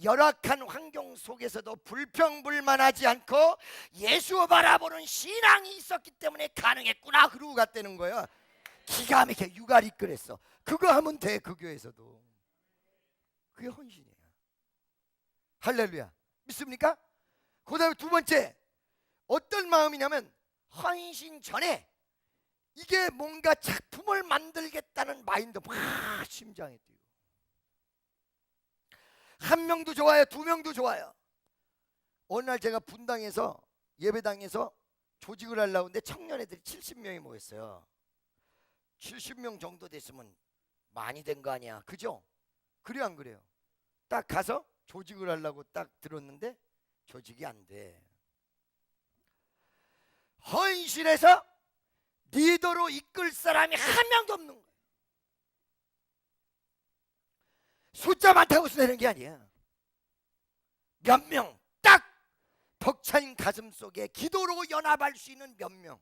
열악한 환경 속에서도 불평불만하지 않고 예수 바라보는 신앙이 있었기 때문에 가능했구나. 그러고 갔다는 거야. 기가 막히게 육아리 끓였어. 그거 하면 돼. 그 교회에서도. 그게 헌신이야. 할렐루야. 믿습니까? 그 다음에 두 번째, 어떤 마음이냐면 헌신 전에 이게 뭔가 작품을 만들겠다는 마인드 막 심장에 뛰고. 한 명도 좋아요, 두 명도 좋아요. 어느 날 제가 분당에서 예배당에서 조직을 하려고 했는데 청년 애들이 70명이 모였어요. 70명 정도 됐으면 많이 된 거 아니야, 그죠? 그래요 안 그래요? 딱 가서 조직을 하려고 딱 들었는데 조직이 안 돼. 헌신해서 리더로 이끌 사람이 한 명도 없는 거예요. 숫자 많다고 되는 게 아니야. 몇 명, 딱 벅찬 가슴 속에 기도로 연합할 수 있는 몇 명.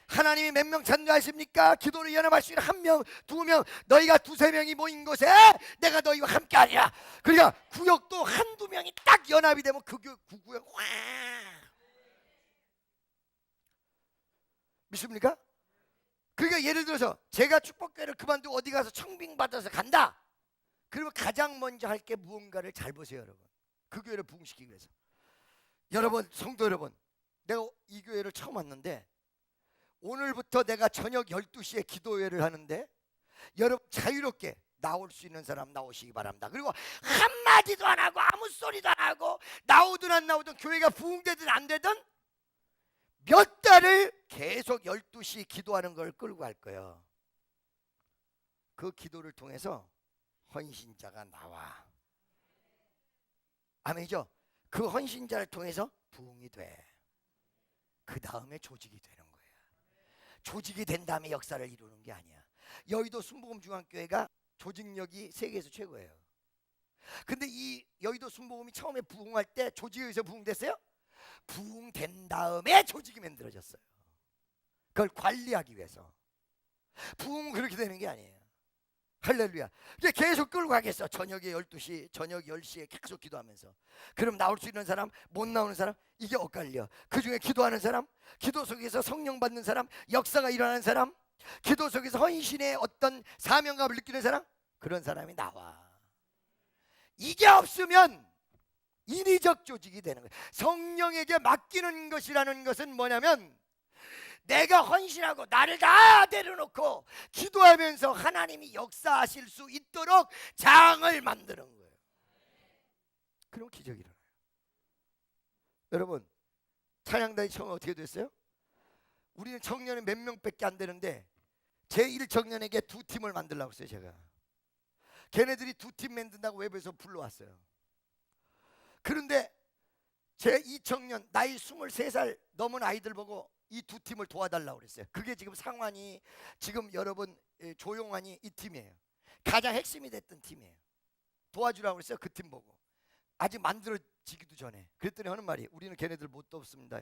하나님이 몇 명 찬송하십니까? 기도로 연합할 수 있는 한 명, 두 명. 너희가 두세 명이 모인 곳에 내가 너희와 함께 하리라. 그러니까 구역도 한두 명이 딱 연합이 되면 그 구역 확. 믿습니까? 그러니까 예를 들어서 제가 축복교회를 그만두고 어디 가서 청빙 받아서 간다. 그러면 가장 먼저 할 게 무언가를 잘 보세요, 여러분. 그 교회를 부흥시키기 위해서. 여러분, 성도 여러분, 내가 이 교회를 처음 왔는데 오늘부터 내가 저녁 12시에 기도회를 하는데 여러분 자유롭게 나올 수 있는 사람 나오시기 바랍니다. 그리고 한마디도 안 하고 아무 소리도 안 하고 나오든 안 나오든 교회가 부흥되든 안 되든 몇 달을 계속 12시 기도하는 걸 끌고 갈 거예요. 그 기도를 통해서 헌신자가 나와. 아멘이죠? 그 헌신자를 통해서 부흥이 돼. 그 다음에 조직이 되는 거예요. 조직이 된 다음에 역사를 이루는 게 아니야. 여의도 순복음중앙교회가 조직력이 세계에서 최고예요. 근데 이 여의도 순복음이 처음에 부흥할 때 조직에 의해서 부흥됐어요? 부흥된 다음에 조직이 만들어졌어요. 그걸 관리하기 위해서. 부흥은 그렇게 되는 게 아니에요. 할렐루야. 이게 계속 끌고 가겠어. 저녁에 12시, 저녁 10시에 계속 기도하면서. 그럼 나올 수 있는 사람, 못 나오는 사람, 이게 엇갈려. 그 중에 기도하는 사람, 기도 속에서 성령 받는 사람, 역사가 일어나는 사람, 기도 속에서 헌신의 어떤 사명감을 느끼는 사람, 그런 사람이 나와. 이게 없으면 인위적 조직이 되는 거예요. 성령에게 맡기는 것이라는 것은 뭐냐면, 내가 헌신하고 나를 다 내려놓고 기도하면서 하나님이 역사하실 수 있도록 장을 만드는 거예요. 그럼 기적이 일어나요. 여러분, 찬양단이 처음에 어떻게 됐어요? 우리는 청년이 몇 명밖에 안 되는데 제1청년에게 2팀을 만들려고 했어요. 제가 걔네들이 2팀 만든다고 웹에서 불러왔어요. 그런데 제2청년 나이 23살 넘은 아이들 보고 이 2팀을 도와달라고 그랬어요. 그게 지금 상환이, 지금 여러분 조용환이 이 팀이에요. 가장 핵심이 됐던 팀이에요. 도와주라고 그랬어요. 그 팀 보고. 아직 만들어지기도 전에. 그랬더니 하는 말이, 우리는 걔네들 못 돕습니다.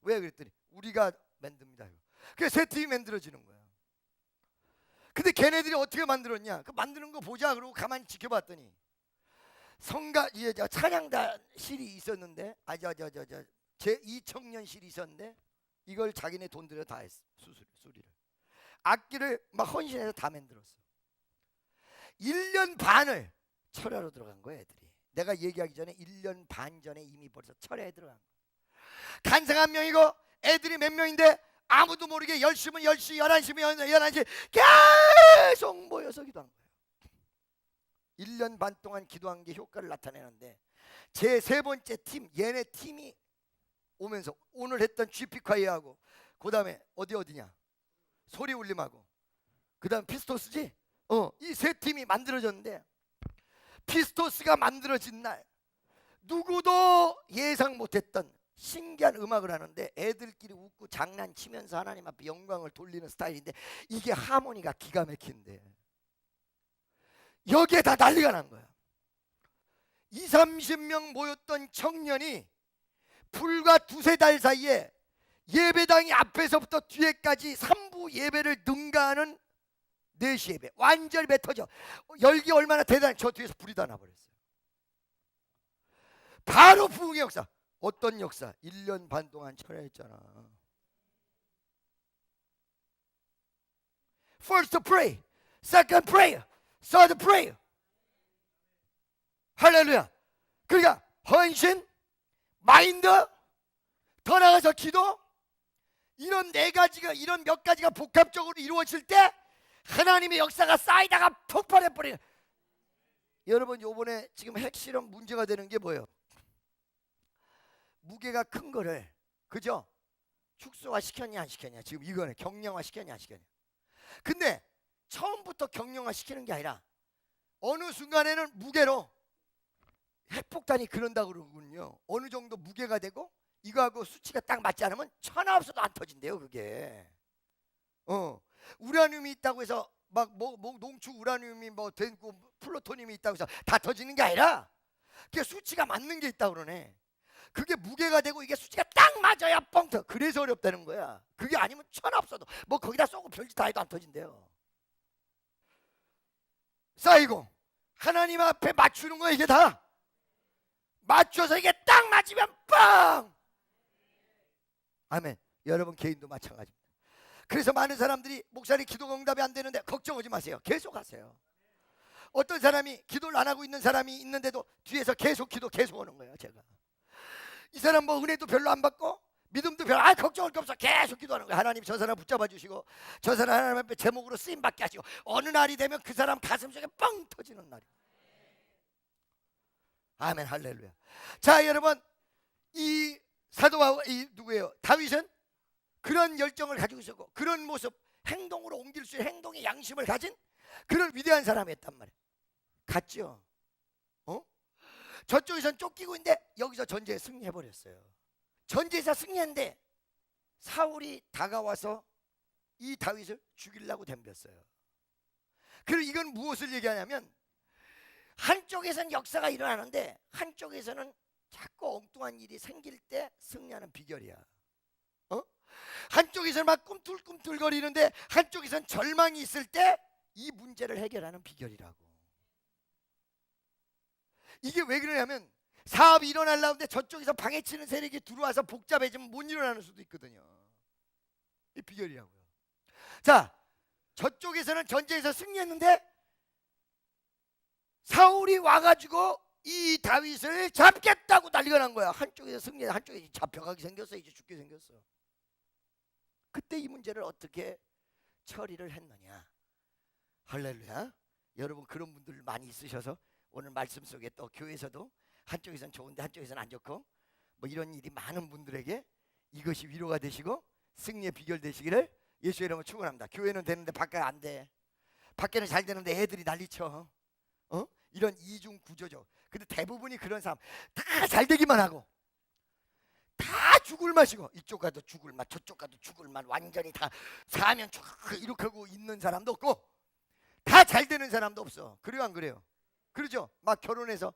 왜? 그랬더니 우리가 만듭니다. 그래서 새 팀이 만들어지는 거예요. 근데 걔네들이 어떻게 만들었냐? 그 만드는 거 보자 그러고 가만히 지켜봤더니 찬양단실이 있었는데, 제2청년실이 있었는데 이걸 자기네 돈 들여 다 했어. 수리를. 악기를 막 헌신해서 다 만들었어. 1년 반을 철야로 들어간 거야, 애들이. 내가 얘기하기 전에 1년 반 전에 이미 벌써 철야에 들어간 거야. 간상 한 명이고 애들이 몇 명인데 아무도 모르게 10시면 10시, 11시면 11시 계속 모여서 기도한 거예요. 1년 반 동안 기도한 게 효과를 나타내는데, 제 세 번째 팀, 얘네 팀이 오면서 오늘 했던 GP콰이어하고, 그 다음에 어디냐? 소리 울림하고, 그 다음 피스토스지? 이 세 팀이 만들어졌는데, 피스토스가 만들어진 날 누구도 예상 못했던 신기한 음악을 하는데, 애들끼리 웃고 장난치면서 하나님 앞에 영광을 돌리는 스타일인데, 이게 하모니가 기가 막힌데 여기에 다 난리가 난 거야. 20-30명 모였던 청년이 불과 2-3달 사이에 예배당이 앞에서부터 뒤에까지 3부 예배를 능가하는 4시 예배, 완전히 배 터져. 열기 얼마나 대단해. 저 뒤에서 불이 다 나버렸어요. 바로 부흥의 역사. 어떤 역사? 1년 반 동안 철야했잖아. First pray, second prayer, third prayer. 할렐루야. 그러니까 헌신, 마인드, 더 나아가서 기도, 이런 몇 가지가 복합적으로 이루어질 때 하나님의 역사가 쌓이다가 폭발해버려요. 여러분, 요번에 지금 핵실험 문제가 되는 게 뭐예요? 무게가 큰 거를, 그죠? 축소화 시켰냐 안 시켰냐. 지금 이거는 경량화 시켰냐 안 시켰냐. 근데 처음부터 경량화 시키는 게 아니라 어느 순간에는 무게로 핵폭탄이 그런다고 그러군요. 어느 정도 무게가 되고 이거하고 수치가 딱 맞지 않으면 천하 없어도 안 터진대요. 그게 우라늄이 있다고 해서 막 농축 우라늄이 되고 플루토늄이 있다고 해서 다 터지는 게 아니라, 그게 수치가 맞는 게 있다고 그러네. 그게 무게가 되고 이게 수치가 딱 맞아야 뻥 터. 그래서 어렵다는 거야. 그게 아니면 천하 없어도 거기다 쏘고 별짓 다 해도 안 터진대요. 쌓이고 하나님 앞에 맞추는 거야. 이게 다 맞춰서 이게 딱 맞으면 빵. 아멘. 여러분 개인도 마찬가지입니다. 그래서 많은 사람들이 목사님 기도가 응답이 안 되는데 걱정하지 마세요. 계속 하세요. 어떤 사람이 기도를 안 하고 있는 사람이 있는데도 뒤에서 계속 하는 거예요. 제가 이 사람 은혜도 별로 안 받고 믿음도 별로, 걱정할 게 없어. 계속 기도하는 거예요. 하나님 저 사람 붙잡아 주시고, 저 사람 하나님 앞에 제목으로 쓰임 받게 하시고, 어느 날이 되면 그 사람 가슴속에 뻥 터지는 날이. 아멘. 할렐루야. 자, 여러분, 이 사도와 누구예요? 다윗은 그런 열정을 가지고 있었고, 그런 모습, 행동으로 옮길 수 있는 행동의 양심을 가진 그런 위대한 사람이었단 말이에요. 갔죠. 저쪽에선 쫓기고 있는데 여기서 전쟁에 승리해버렸어요. 전쟁에서 승리했는데 사울이 다가와서 이 다윗을 죽이려고 덤볐어요. 그리고 이건 무엇을 얘기하냐면 한쪽에서는 역사가 일어나는데 한쪽에서는 자꾸 엉뚱한 일이 생길 때 승리하는 비결이야. 한쪽에서는 막 꿈틀꿈틀거리는데 한쪽에서는 절망이 있을 때 이 문제를 해결하는 비결이라고. 이게 왜 그러냐면 사업이 일어나려는데 저쪽에서 방해치는 세력이 들어와서 복잡해지면 못 일어나는 수도 있거든요. 이 비결이라고요. 자, 저쪽에서는 전쟁에서 승리했는데 사울이 와가지고 이 다윗을 잡겠다고 난리가 난 거야. 한쪽에서 승리해, 한쪽에 잡혀가게 생겼어. 이제 죽게 생겼어. 그때 이 문제를 어떻게 처리를 했느냐. 할렐루야. 여러분 그런 분들 많이 있으셔서 오늘 말씀 속에 또 교회에서도 한쪽에서는 좋은데 한쪽에서는 안 좋고 뭐 이런 일이 많은 분들에게 이것이 위로가 되시고 승리의 비결 되시기를 예수의 이름으로 축원합니다. 교회는 되는데 밖에 안 돼. 밖에는 잘 되는데 애들이 난리쳐. 이런 이중 구조죠. 근데 대부분이 그런 사람 다 잘 되기만 하고 다 죽을 맛이고 이쪽 가도 죽을 맛 저쪽 가도 죽을 맛 완전히 다 사면 쭉 이렇게 하고 있는 사람도 없고 다 잘 되는 사람도 없어. 그래요 안 그래요? 그러죠. 막 결혼해서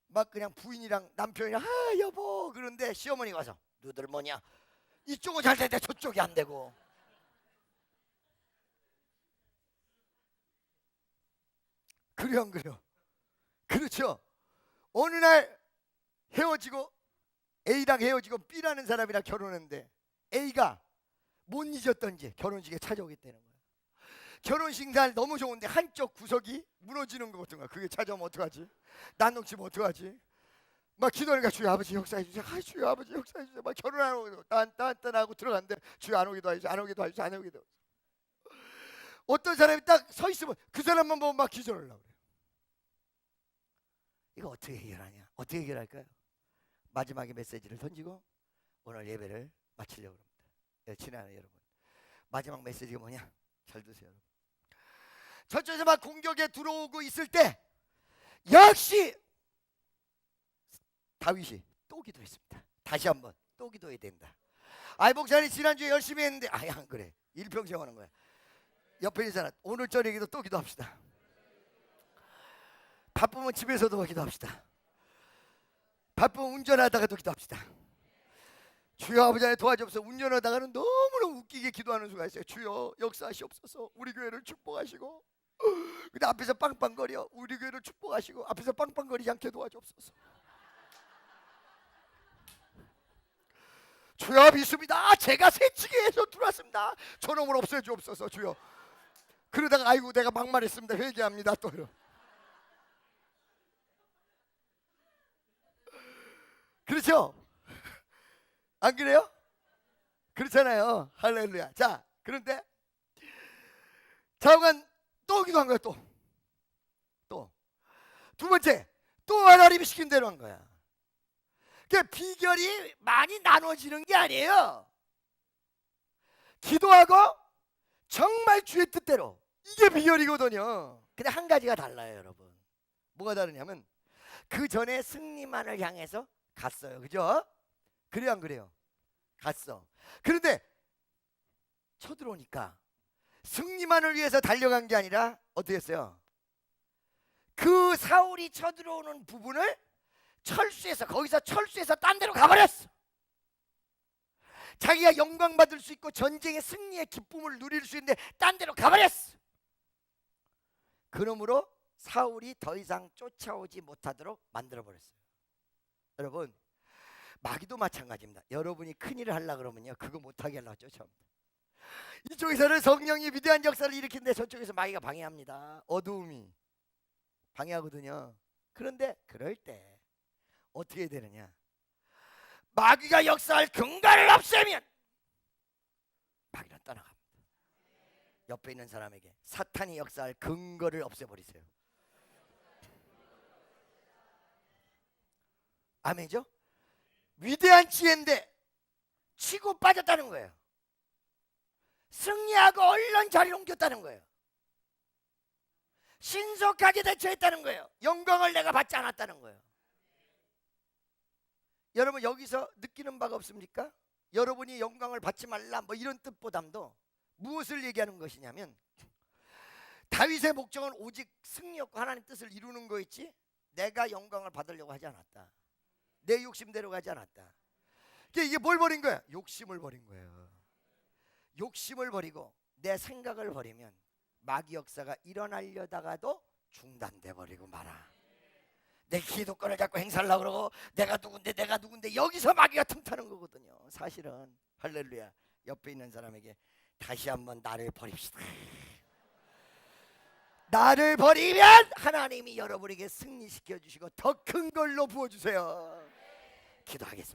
막 그냥 부인이랑 남편이랑 여보 그런데 시어머니가 와서 너들 뭐냐 이쪽은 잘 되는데 저쪽이 안 되고. 그래요 안 그래요? 그렇죠. 어느 날 헤어지고 A랑 헤어지고 B라는 사람이랑 결혼했는데 A가 못 잊었던지 결혼식에 찾아오게 되는 거야. 결혼식 날 너무 좋은데 한쪽 구석이 무너지는 것 같은 거야. 그게 찾아오면 어떡하지? 난동치면 어떡하지? 막 기도하니까 주여 아버지 역사해 주세요. 주여 아버지 역사해 주세요. 막 결혼 안 오기도 딴딴딴하고 들어갔는데 주여 안 오기도 하시죠. 안 오기도 하시죠. 안 오기도 하시죠. 어떤 사람이 딱 서 있으면 그 사람만 보면 막 기절을 하려고 그래요. 이거 어떻게 해결하냐? 어떻게 해결할까요? 마지막에 메시지를 던지고 오늘 예배를 마치려고 합니다. 네, 친애하는 여러분, 마지막 메시지가 뭐냐? 잘 드세요. 여러분. 저쪽에서 막 공격에 들어오고 있을 때 역시 다윗이 또 기도했습니다. 다시 한번 또 기도해야 된다. 아이 목사님 지난주에 열심히 했는데 안 그래. 일평생 하는 거야. 옆에 있는 사람 오늘 저녁에도 또 기도합시다. 바쁘면 집에서도 기도합시다. 바쁘면 운전하다가도 기도합시다. 주여 아버지 하나님 도와주옵소서. 운전하다가는 너무너무 웃기게 기도하는 수가 있어요. 주여 역사하시옵소서. 우리 교회를 축복하시고 근데 앞에서 빵빵거려. 우리 교회를 축복하시고 앞에서 빵빵거리지 않게 도와주옵소서. 주여 믿습니다. 제가 새치기에서 들어왔습니다. 저놈을 없애주옵소서. 주여. 그러다가 아이고 내가 막말했습니다. 회개합니다. 또 그렇죠? 안 그래요? 그렇잖아요. 할렐루야. 자, 그런데 자오간 또 기도한 거야. 또 두 번째 또 하나님이 시킨 대로 한 거야. 그 비결이 많이 나눠지는 게 아니에요. 기도하고 정말 주의 뜻대로 이게 비결이거든요. 근데 한 가지가 달라요, 여러분. 뭐가 다르냐면 그 전에 승리만을 향해서 갔어요. 그죠? 그래요 안 그래요? 갔어. 그런데 쳐들어오니까 승리만을 위해서 달려간 게 아니라 어떻게 했어요? 그 사울이 쳐들어오는 부분을 거기서 철수해서 딴 데로 가버렸어. 자기가 영광 받을 수 있고 전쟁의 승리의 기쁨을 누릴 수 있는데 딴 데로 가버렸어. 그러므로 사울이 더 이상 쫓아오지 못하도록 만들어버렸어요. 여러분 마귀도 마찬가지입니다. 여러분이 큰일을 하려고 그러면요 그거 못하게 하려고 쫓아옵니다. 이쪽에서는 성령이 위대한 역사를 일으키는데 저쪽에서 마귀가 방해합니다. 어두움이 방해하거든요. 그런데 그럴 때 어떻게 해야 되느냐? 마귀가 역사할 근간을 없애면 마귀는 떠나갑니다. 옆에 있는 사람에게 사탄이 역사할 근거를 없애버리세요. 아멘이죠? 위대한 지혜인데 치고 빠졌다는 거예요. 승리하고 얼른 자리를 옮겼다는 거예요. 신속하게 대처했다는 거예요. 영광을 내가 받지 않았다는 거예요. 여러분 여기서 느끼는 바가 없습니까? 여러분이 영광을 받지 말라 뭐 이런 뜻보담도 무엇을 얘기하는 것이냐면 다윗의 목적은 오직 승리였고 하나님 뜻을 이루는 거였지 내가 영광을 받으려고 하지 않았다. 내 욕심대로 가지 않았다. 이게 뭘 버린 거야? 욕심을 버린 거예요. 욕심을 버리고 내 생각을 버리면 마귀 역사가 일어나려다가도 중단돼 버리고 말아. 내 기도권을 잡고 행사하려고 그러고 내가 누군데 여기서 마귀가 틈타는 거거든요. 사실은 할렐루야. 옆에 있는 사람에게 다시 한번 나를 버립시다. 나를 버리면 하나님이 여러분에게 승리시켜 주시고 더 큰 걸로 부어주세요. 기도하겠습니다.